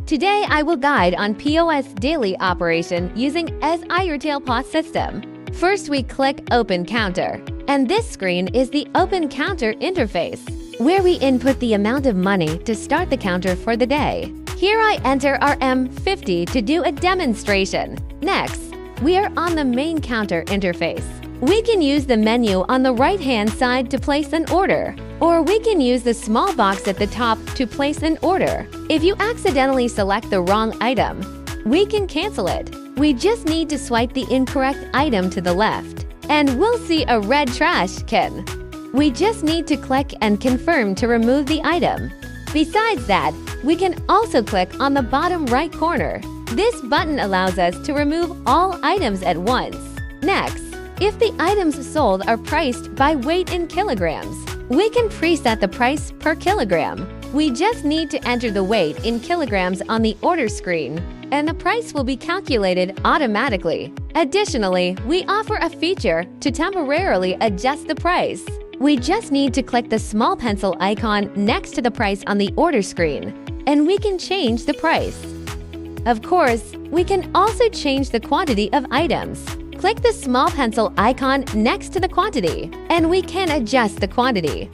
Today I will guide on POS daily operation using EzyRetail POS system. First we click Open Counter, and this screen is the Open Counter interface, where we input the amount of money to start the counter for the day. Here I enter our M50 to do a demonstration. Next, we are on the main counter interface. We can use the menu on the right-hand side to place an order, or we can use the small box at the top to place an order. If you accidentally select the wrong item, we can cancel it. We just need to swipe the incorrect item to the left, and we'll see a red trash can. We just need to click and confirm to remove the item. Besides that, we can also click on the bottom right corner. This button allows us to remove all items at once. Next, if the items sold are priced by weight in kilograms, we can preset the price per kilogram. We just need to enter the weight in kilograms on the order screen, and the price will be calculated automatically. Additionally, we offer a feature to temporarily adjust the price. We just need to click the small pencil icon next to the price on the order screen, and we can change the price. Of course, we can also change the quantity of items. Click the small pencil icon next to the quantity, and we can adjust the quantity.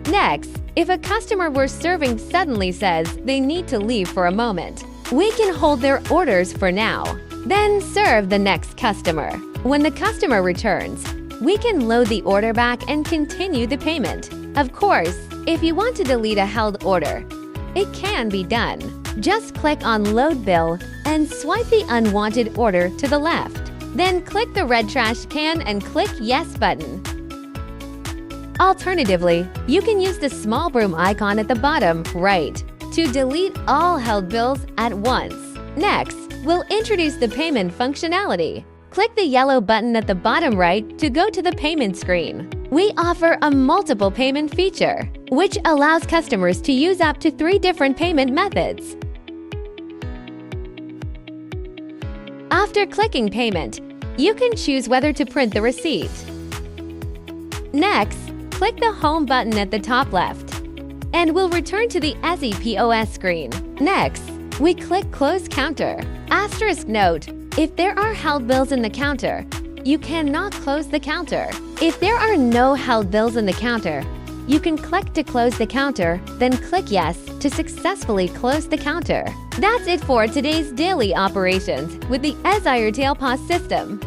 Next, if a customer we're serving suddenly says they need to leave for a moment, we can hold their orders for now, then serve the next customer. When the customer returns, we can load the order back and continue the payment. Of course, if you want to delete a held order, it can be done. Just click on Load Bill and swipe the unwanted order to the left. Then click the red trash can and click Yes button. Alternatively, you can use the small broom icon at the bottom right to delete all held bills at once. Next, we'll introduce the payment functionality. Click the yellow button at the bottom right to go to the payment screen. We offer a multiple payment feature, which allows customers to use up to 3 different payment methods. After clicking Payment, you can choose whether to print the receipt. Next, click the Home button at the top left, and we'll return to the Ezy POS screen. Next, we click Close Counter. Asterisk note, if there are held bills in the counter, you cannot close the counter. If there are no held bills in the counter, you can click to close the counter, then click Yes to successfully close the counter. That's it for today's daily operations with the EzyRetail POS system.